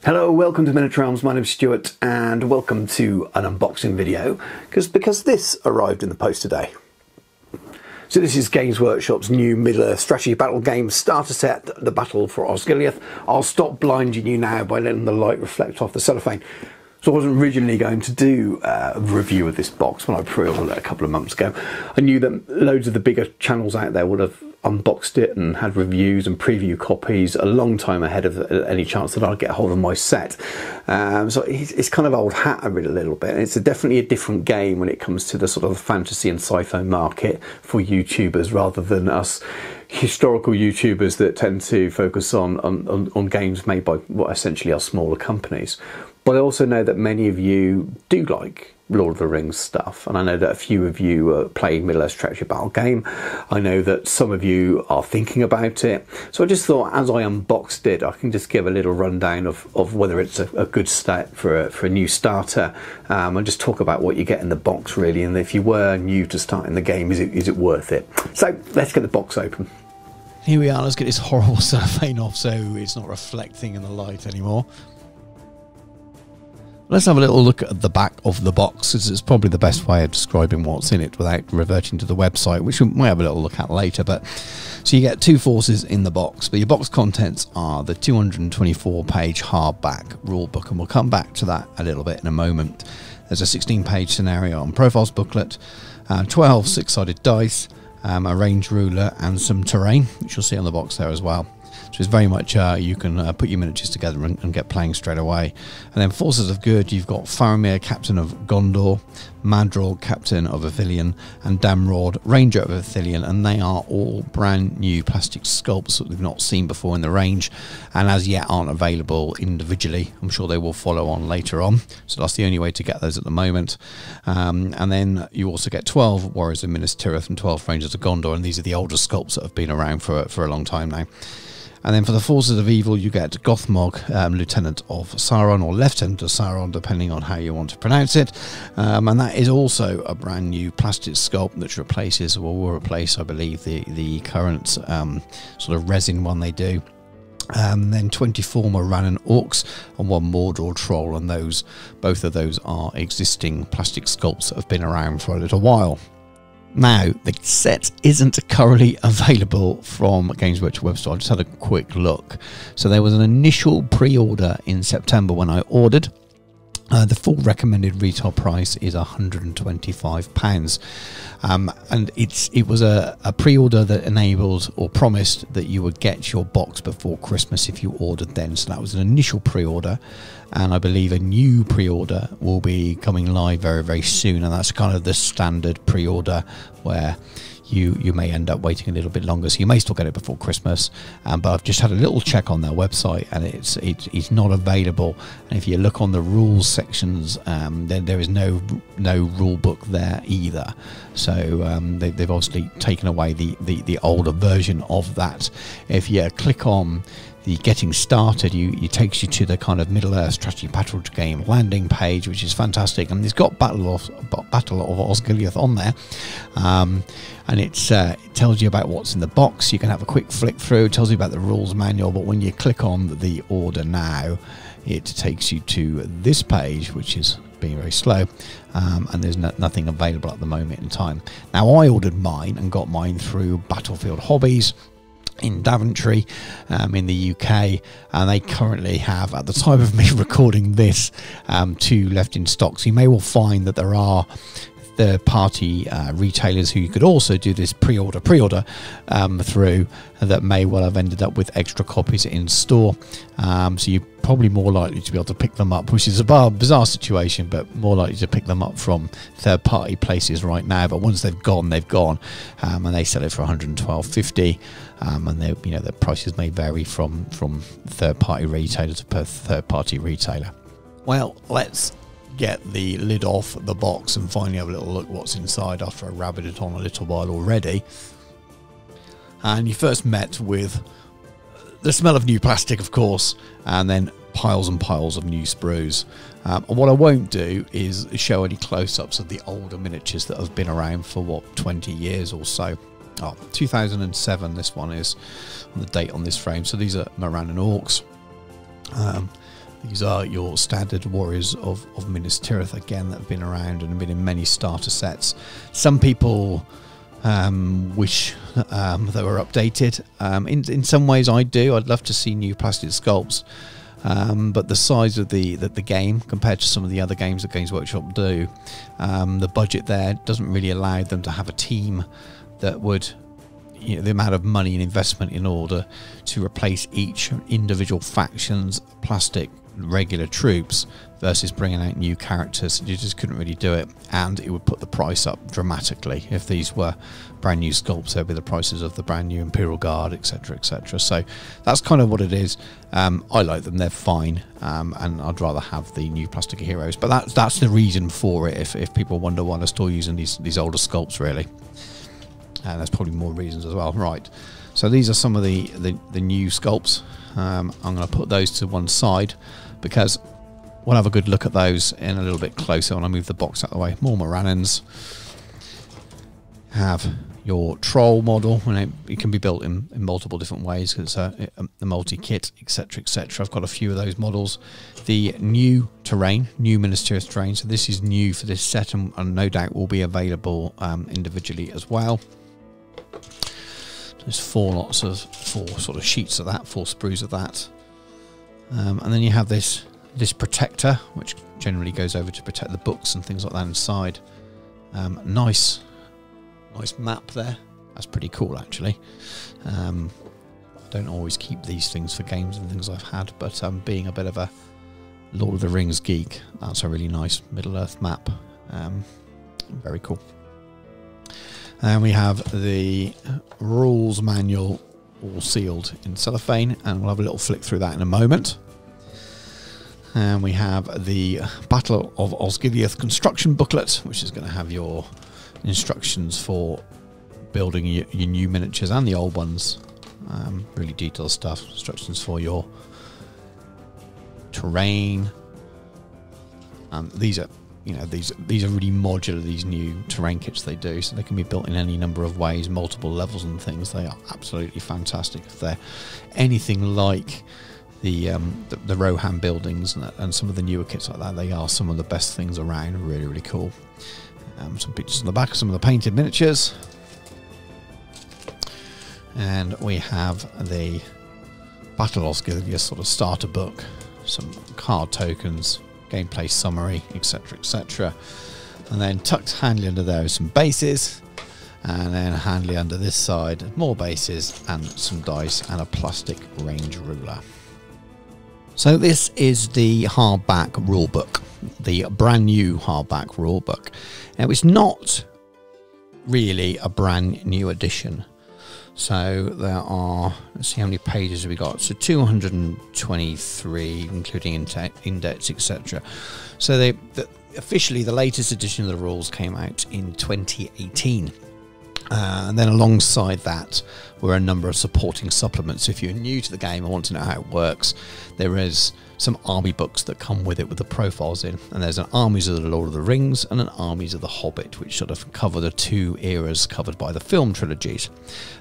Hello, welcome to Miniature Realms. My name's Stuart and welcome to an unboxing video because this arrived in the post today. So this is Games Workshop's new Middle-earth strategy battle game starter set, The Battle for Osgiliath. I'll stop blinding you now by letting the light reflect off the cellophane. So I wasn't originally going to do a review of this box when I pre-ordered it a couple of months ago. I knew that loads of the bigger channels out there would have unboxed it and had reviews and preview copies a long time ahead of any chance that I'd get hold of my set. So it's kind of old hat a little bit. It's definitely a different game when it comes to the sort of fantasy and sci-fi market for YouTubers rather than us historical YouTubers that tend to focus on games made by what essentially are smaller companies. But I also know that many of you do like Lord of the Rings stuff, and I know that a few of you are playing Middle-earth strategy battle game. I know that some of you are thinking about it. So I just thought, as I unboxed it, I can just give a little rundown of whether it's a good start for a new starter, and just talk about what you get in the box really, and if you were new to starting the game, is it worth it? So let's get the box open. Here we are. Let's get this horrible cellophane off so it's not reflecting in the light anymore. Let's have a little look at the back of the box. This is probably the best way of describing what's in it without reverting to the website, which we might have a little look at later. But so you get two forces in the box, but your box contents are the 224-page hardback rulebook, and we'll come back to that a little bit in a moment. There's a 16-page scenario and profiles booklet, 12 six-sided dice, a range ruler, and some terrain, which you'll see on the box there as well. So it's very much you can put your miniatures together and get playing straight away. And then Forces of Good, you've got Faramir, Captain of Gondor, Madril, Captain of Athelion, and Damrod, Ranger of Athelion, and they are all brand new plastic sculpts that we've not seen before in the range, and as yet aren't available individually. I'm sure they will follow on later on, so that's the only way to get those at the moment. And then you also get 12 Warriors of Minas Tirith and 12 Rangers of Gondor, and these are the older sculpts that have been around for a long time now. And then for the Forces of Evil, you get Gothmog, Lieutenant of Sauron, or Lieutenant of Sauron, depending on how you want to pronounce it. And that is also a brand new plastic sculpt that replaces, or will replace, I believe, the current sort of resin one they do. Then 24 Morannon Orcs and 1 Mordor Troll, and both of those are existing plastic sculpts that have been around for a little while. Now, the set isn't currently available from Games Workshop website. I just had a quick look. So there was an initial pre-order in September when I ordered. The full recommended retail price is £125. And it was a pre-order that enabled or promised that you would get your box before Christmas if you ordered then. So that was an initial pre-order, and I believe a new pre-order will be coming live very, very soon, and that's kind of the standard pre-order where you may end up waiting a little bit longer, so you may still get it before Christmas. But I've just had a little check on their website, and it's not available. And if you look on the rules sections, then there is no rule book there either. So they've obviously taken away the older version of that. If you click on the getting started, it takes you to the kind of Middle-earth strategy battle game landing page, which is fantastic, and it's got Battle of Osgiliath on there, and it tells you about what's in the box. You can have a quick flick through. It tells you about the rules manual, but when you click on the order now, it takes you to this page, which is being very slow, and there's nothing available at the moment in time. Now, I ordered mine and got mine through Battlefield Hobbies in Daventry in the UK, and they currently have, at the time of me recording this, 2 left in stock. So you may well find that there are third-party retailers who you could also do this pre-order through, that may well have ended up with extra copies in store. So you're probably more likely to be able to pick them up, which is a bizarre situation, but more likely to pick them up from third-party places right now. But once they've gone, and they sell it for £112.50, and the prices may vary from third-party retailer to third-party retailer. Well, let's get the lid off the box and finally have a little look what's inside after I rabbited it on a little while already. And you first met with the smell of new plastic, of course, and then piles and piles of new sprues. What I won't do is show any close-ups of the older miniatures that have been around for, what, 20 years or so. 2007 this one is on the date on this frame. So these are Morannon Orcs. These are your standard warriors of Minas Tirith, again, that have been around and have been in many starter sets. Some people wish they were updated. In some ways I do. I'd love to see new plastic sculpts. But the size of the game compared to some of the other games that Games Workshop do, the budget there doesn't really allow them to have a team that would, the amount of money and investment in order to replace each individual faction's plastic regular troops versus bringing out new characters. You just couldn't really do it, and it would put the price up dramatically. If these were brand new sculpts, they'd be the prices of the brand new Imperial Guard, etc, etc. So that's kind of what it is. I like them, they're fine, and I'd rather have the new plastic heroes, but that's the reason for it. If people wonder why I'm still using these older sculpts, really, and there's probably more reasons as well. Right, so these are some of the new sculpts. I'm going to put those to one side because we'll have a good look at those in a little bit closer when I move the box out of the way. More Morannons. Have your troll model, and it can be built in multiple different ways because it's a multi-kit, etc, etc. I've got a few of those models. The new terrain, new Minas Tirith terrain, so this is new for this set, and no doubt will be available individually as well. There's four sort of sheets of that, 4 sprues of that, and then you have this protector, which generally goes over to protect the books and things like that inside. Nice map there. That's pretty cool, actually. I don't always keep these things for games and things I've had, but being a bit of a Lord of the Rings geek, that's a really nice Middle-earth map. Very cool. And we have the rules manual all sealed in cellophane, and we'll have a little flick through that in a moment. And we have the Battle of Osgiliath construction booklet, which is going to have your instructions for building your new miniatures and the old ones. Really detailed stuff. Instructions for your terrain. These are really modular, these new terrain kits they do, so they can be built in any number of ways, multiple levels and things. They are absolutely fantastic. If they're anything like the Rohan buildings and some of the newer kits like that, they are some of the best things around. Really, really cool. Some pictures on the back of some of the painted miniatures. And we have the Battle of Osgiliath sort of starter book, some card tokens, gameplay summary, etc, etc. And then tucked handily under there is some bases, and then handily under this side more bases and some dice and a plastic range ruler. So this is the hardback rulebook, the brand new hardback rulebook. Now it's not really a brand new edition. So there are, let's see how many pages we got. So 223, including index, etc. So officially the latest edition of the rules came out in 2018. And then alongside that were a number of supporting supplements. If you're new to the game and want to know how it works, there is some army books that come with it with the profiles in, and there's an Armies of the Lord of the Rings and an Armies of the Hobbit, which sort of cover the 2 eras covered by the film trilogies.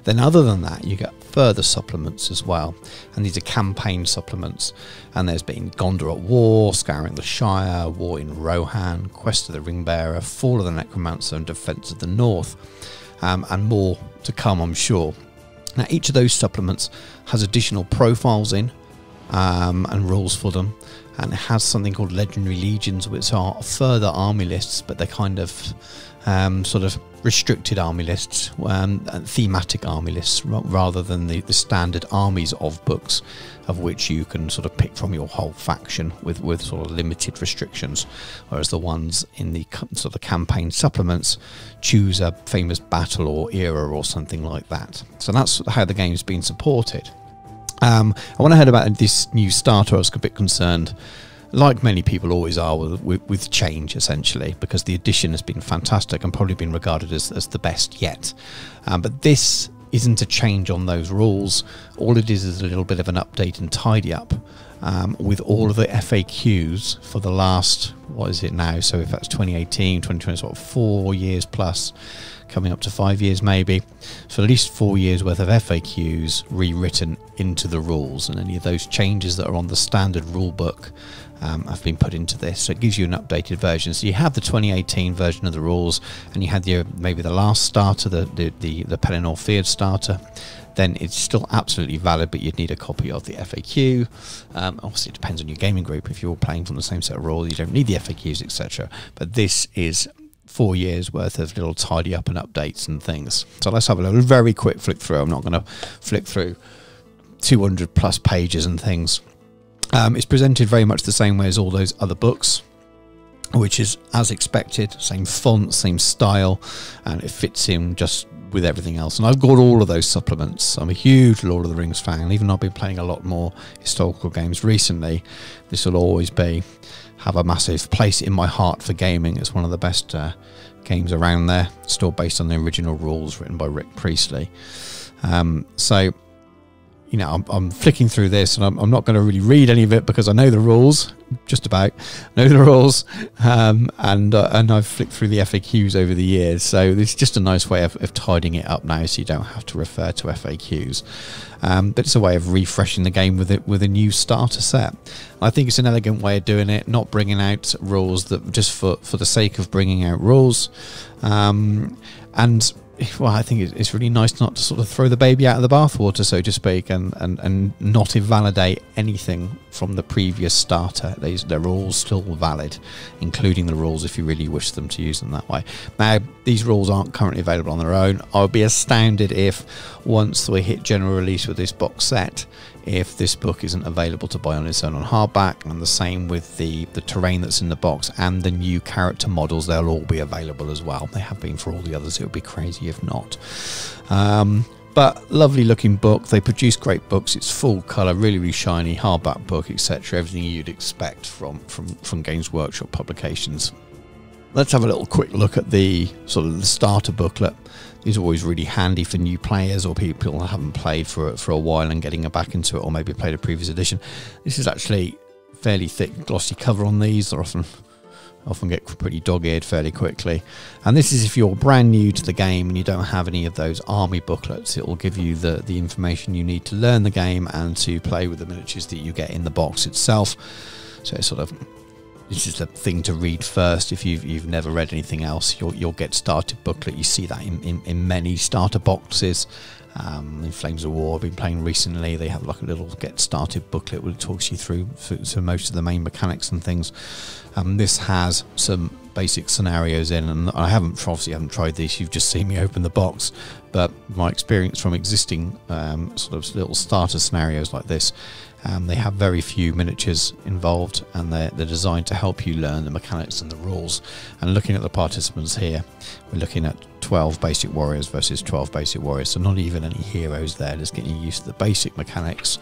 Then other than that, you get further supplements as well, and these are campaign supplements, and there's been Gondor at War, Scouring the Shire, War in Rohan, Quest of the Ringbearer, Fall of the Necromancer and Defence of the North, and more to come, I'm sure. Now each of those supplements has additional profiles in, and rules for them, and it has something called Legendary Legions, which are further army lists, but they're kind of sort of restricted army lists, thematic army lists, rather than the standard armies of books, of which you can sort of pick from your whole faction with sort of limited restrictions, whereas the ones in the sort of campaign supplements choose a famous battle or era or something like that. So that's how the game's been supported. When I heard about this new starter, I was a bit concerned, like many people always are, with change, essentially, because the edition has been fantastic and probably been regarded as the best yet. But this isn't a change on those rules. All it is a little bit of an update and tidy up. with all of the FAQs for the last, what is it now? So if that's 2018, 2020, sort of 4 years plus, coming up to 5 years maybe. So at least 4 years worth of FAQs rewritten into the rules, and any of those changes that are on the standard rule book have been put into this. So it gives you an updated version. So you have the 2018 version of the rules, and you had maybe the last starter, the Pelennor Field starter. Then it's still absolutely valid, but you'd need a copy of the FAQ. Obviously, it depends on your gaming group. If you're all playing from the same set of rules, you don't need the FAQs, etc. But this is 4 years worth of little tidy up and updates and things. So let's have a little very quick flick through. I'm not going to flick through 200 plus pages and things. It's presented very much the same way as all those other books, which is as expected, same font, same style, and it fits in just with everything else. And I've got all of those supplements. I'm a huge Lord of the Rings fan. Even though I've been playing a lot more historical games recently, this will always have a massive place in my heart for gaming. It's one of the best games around there, still based on the original rules written by Rick Priestley. So, you know, I'm flicking through this, and I'm not going to really read any of it because I know the rules, just about know the rules, and I've flicked through the FAQs over the years. So this is just a nice way of tidying it up now, so you don't have to refer to FAQs. But it's a way of refreshing the game with a new starter set. I think it's an elegant way of doing it, not bringing out rules that just for the sake of bringing out rules, and well, I think it's really nice not to sort of throw the baby out of the bathwater, so to speak, and not invalidate anything from the previous starter. They're all still valid, including the rules if you really wish them to use them that way. Now, these rules aren't currently available on their own. I would be astounded if, once we hit general release with this box set, if this book isn't available to buy on its own on hardback, and the same with the terrain that's in the box and the new character models. They'll all be available as well. They have been for all the others. It would be crazy if not. But lovely looking book. They produce great books. It's full colour, really, really shiny, hardback book, etc. Everything you'd expect from Games Workshop publications. Let's have a little quick look at the sort of the starter booklet. These are always really handy for new players or people who haven't played for a while and getting back into it, or maybe played a previous edition. This is actually fairly thick, glossy cover on these. They're often get pretty dog-eared fairly quickly. And this is if you're brand new to the game and you don't have any of those army booklets. It will give you the information you need to learn the game and to play with the miniatures that you get in the box itself. So it's sort of, this is the thing to read first. If you've never read anything else, you'll get started booklet. You see that in many starter boxes. In Flames of War I've been playing recently, they have like a little get started booklet which talks you through most of the main mechanics and things. This has some basic scenarios in, and I obviously haven't tried this. You've just seen me open the box, but my experience from existing sort of little starter scenarios like this, they have very few miniatures involved, and they're designed to help you learn the mechanics and the rules. And looking at the participants here, we're looking at 12 basic warriors versus 12 basic warriors, so not even any heroes there, just getting used to the basic mechanics.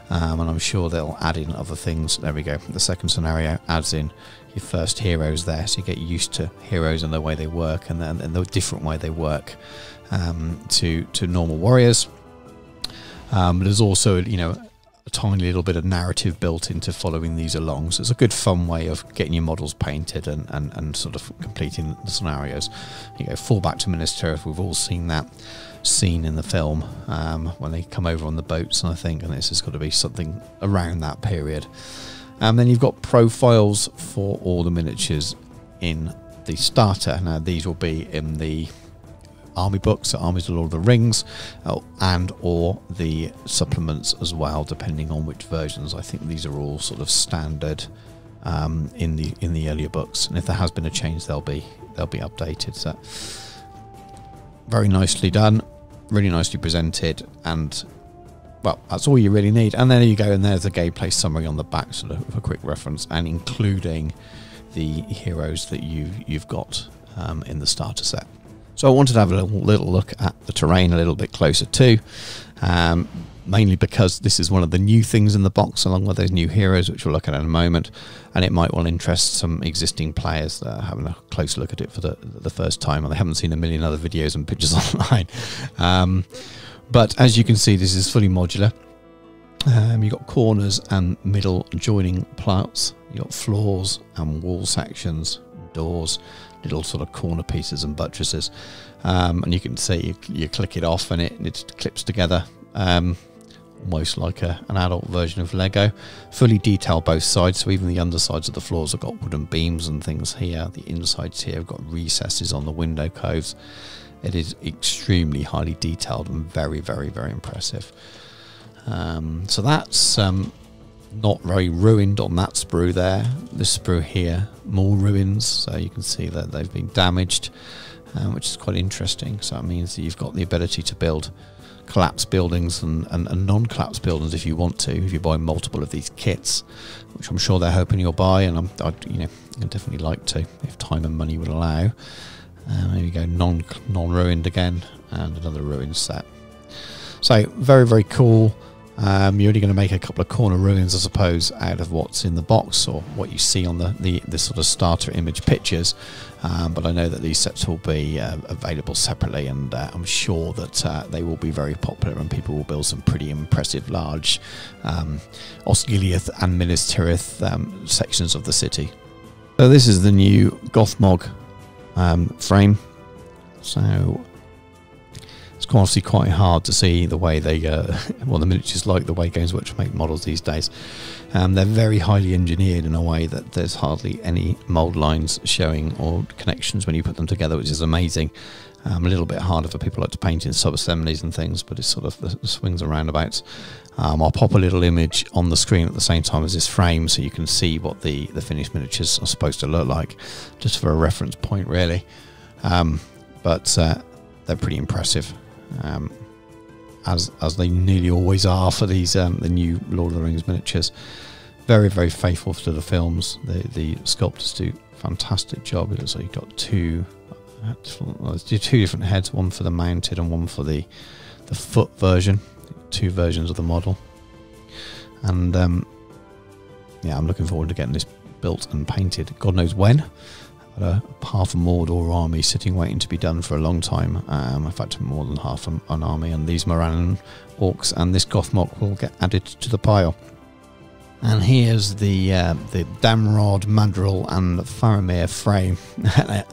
And I'm sure they'll add in other things. There we go. The second scenario adds in your first heroes there, so you get used to heroes and the way they work, and the different way they work to normal warriors. But there's also, you know, a tiny little bit of narrative built into following these along, so it's a good fun way of getting your models painted and sort of completing the scenarios. You go fall back to Minas Tirith. We've all seen that scene in the film when they come over on the boats, and I think, and this has got to be something around that period. And then you've got profiles for all the miniatures in the starter. Now these will be in the army books, so Armies of the Lord of the Rings, and or the supplements as well, depending on which versions. I think these are all sort of standard in the earlier books, and if there has been a change, they'll be updated. So very nicely done, really nicely presented, and well, that's all you really need. And there you go, and there's a gameplay summary on the back, sort of a quick reference, and including the heroes that you've got in the starter set. So I wanted to have a little look at the terrain a little bit closer too, mainly because this is one of the new things in the box, along with those new heroes, which we'll look at in a moment, and it might well interest some existing players that are having a close look at it for the first time, and they haven't seen a million other videos and pictures online. But as you can see, this is fully modular. You've got corners and middle joining plouts. You've got floors and wall sections, doors, little sort of corner pieces and buttresses. And you can see you click it off and it clips together, almost like an adult version of Lego. Fully detailed both sides, so even the undersides of the floors have got wooden beams and things here. The insides here have got recesses on the window coves. It is extremely highly detailed and very, very, very impressive. So that's not very ruined on that sprue there. This sprue here, more ruins, so you can see that they've been damaged, which is quite interesting. So it means that you've got the ability to build collapsed buildings and non-collapsed buildings if you want to, if you buy multiple of these kits, which I'm sure they're hoping you'll buy, and I'd definitely like to if time and money would allow. There you go, non-ruined again, and another ruined set. So very, very cool. You're only going to make a couple of corner ruins, I suppose, out of what's in the box or what you see on the sort of starter image pictures. But I know that these sets will be available separately, and I'm sure that they will be very popular and people will build some pretty impressive large Osgiliath and Minas Tirith sections of the city. So this is the new Gothmog frame. So it's obviously quite hard to see the way they, well, the miniatures like the way Games Workshop make models these days. They're very highly engineered in a way that there's hardly any mould lines showing or connections when you put them together, which is amazing. A little bit harder for people like to paint in sub-assemblies and things, but it's sort of the swings and roundabouts. I'll pop a little image on the screen at the same time as this frame so you can see what the finished miniatures are supposed to look like, just for a reference point really. But they're pretty impressive. As they nearly always are for these the new Lord of the Rings miniatures. Very, very faithful to the films. The sculptors do a fantastic job. It looks like you've got two different heads, one for the mounted and one for the foot version. Two versions of the model. And yeah, I'm looking forward to getting this built and painted. God knows when. Half a Mordor army sitting waiting to be done for a long time. In fact, more than half an army, and these Morannon orcs and this Gothmog will get added to the pile. And here's the Damrod, Madril and Faramir frame.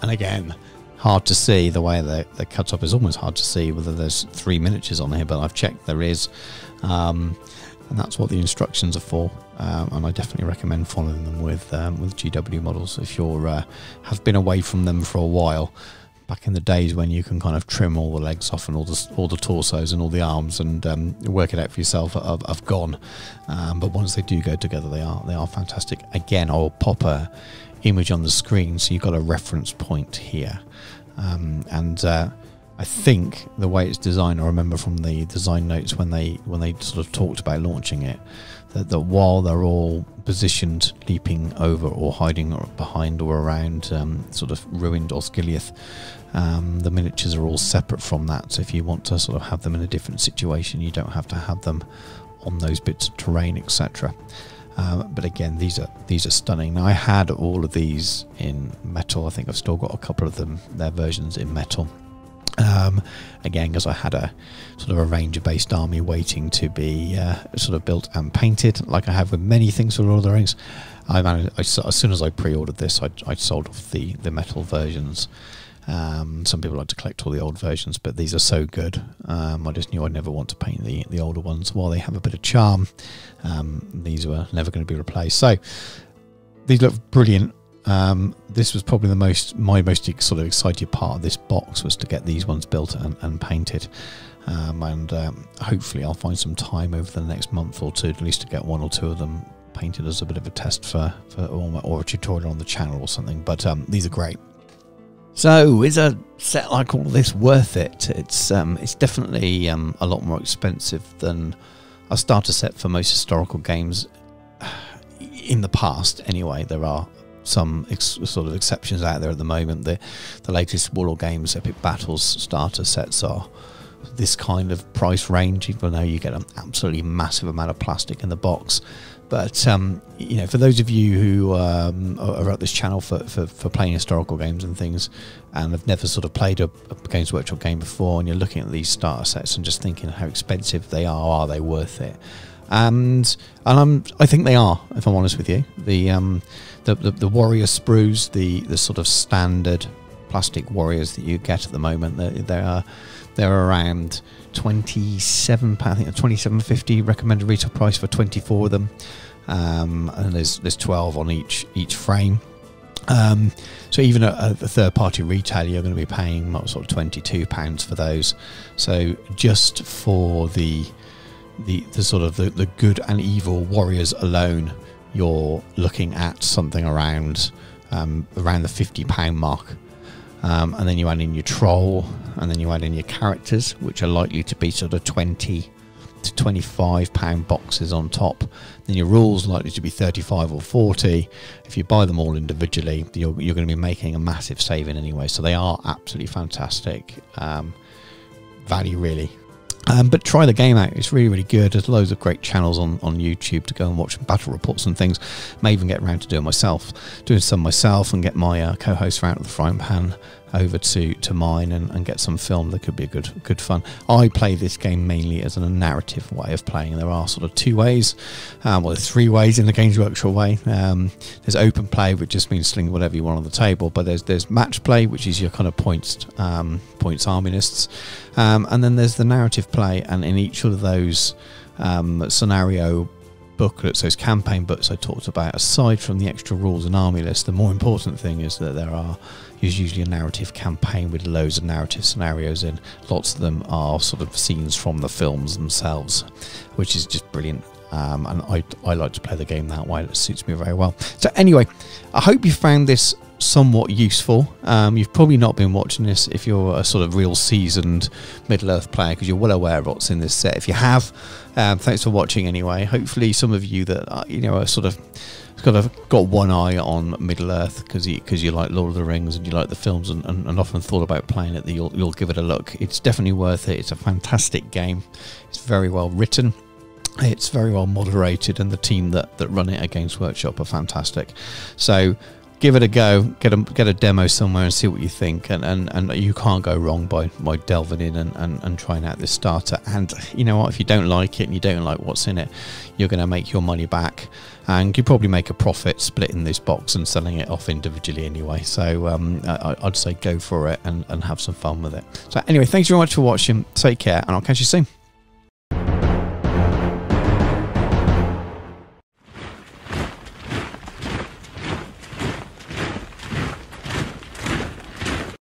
And again, hard to see the way they're cut up. It's almost hard to see whether there's 3 miniatures on here, but I've checked there is. And that's what the instructions are for. And I definitely recommend following them with GW models if you have been away from them for a while. Back in the days when you can kind of trim all the legs off and all the torsos and all the arms and work it out for yourself, have gone. But once they do go together, they are fantastic. Again, I'll pop a image on the screen so you've got a reference point here. I think the way it's designed, I remember from the design notes when they sort of talked about launching it, that while they're all positioned leaping over or hiding or behind or around sort of ruined Osgiliath, the miniatures are all separate from that. So if you want to sort of have them in a different situation, you don't have to have them on those bits of terrain, etc. But again, these are stunning. Now, I had all of these in metal. I think I've still got a couple of them, their versions in metal. Again, because I had a sort of a Ranger-based army waiting to be sort of built and painted, like I have with many things for Lord of the Rings. As soon as I pre-ordered this, I sold off the metal versions. Some people like to collect all the old versions, but these are so good. I just knew I'd never want to paint the older ones. While they have a bit of charm, these were never going to be replaced. So these look brilliant. This was probably my most sort of excited part of this box, was to get these ones built and painted. And hopefully I'll find some time over the next month or two at least to get 1 or 2 of them painted as a bit of a test for or a tutorial on the channel or something. But these are great. So is a set like all this worth it? It's definitely a lot more expensive than a starter set for most historical games in the past. Anyway, there are some sort of exceptions out there at the moment. The latest Warlord Games Epic Battles starter sets are this kind of price range, even though you get an absolutely massive amount of plastic in the box. But you know, for those of you who are at this channel for playing historical games and things, and have never sort of played a Games Workshop game before, and you're looking at these starter sets and just thinking how expensive they are they worth it? I think they are, if I'm honest with you. The warrior sprues, the sort of standard plastic warriors that you get at the moment, they're around £27. I think £27.50 recommended retail price for 24 of them, and there's 12 on each frame. So even at the third-party retailer, you're going to be paying sort of £22 for those. So just for the sort of the good and evil warriors alone, you're looking at something around the £50 mark. And then you add in your troll, and then you add in your characters, which are likely to be sort of £20 to £25 boxes on top. Then your rules are likely to be 35 or 40. If you buy them all individually, you're going to be making a massive saving anyway. So they are absolutely fantastic value, really. But try the game out. It's really, really good. There's loads of great channels on YouTube to go and watch battle reports and things. May even get around to doing some myself, and get my co-host out of the frying pan over to mine and get some film. That could be a good fun. I play this game mainly as a narrative way of playing. There are sort of two ways, well, there's three ways in the Games Workshop way. There's open play, which just means sling whatever you want on the table, but there's match play, which is your kind of points army lists, and then there's the narrative play. And in each of those scenario booklets, those campaign books I talked about, aside from the extra rules and army list, the more important thing is that there is usually a narrative campaign with loads of narrative scenarios in. Lots of them are sort of scenes from the films themselves, which is just brilliant. And I like to play the game that way. It suits me very well. So anyway, I hope you found this somewhat useful. You've probably not been watching this if you're a sort of real seasoned Middle-earth player, because you're well aware of what's in this set. If you have, thanks for watching anyway. Hopefully some of you that are sort of got one eye on Middle-earth because you like Lord of the Rings and you like the films and often thought about playing it, that you'll give it a look. It's definitely worth it. It's a fantastic game. It's very well written. It's very well moderated, and the team that run it at Games Workshop are fantastic. So give it a go, get a demo somewhere and see what you think, and you can't go wrong by delving in and trying out this starter. And you know what, if you don't like it and you don't like what's in it, you're going to make your money back, and you probably make a profit splitting this box and selling it off individually anyway. So I'd say go for it and have some fun with it. So anyway, thanks very much for watching. Take care, and I'll catch you soon.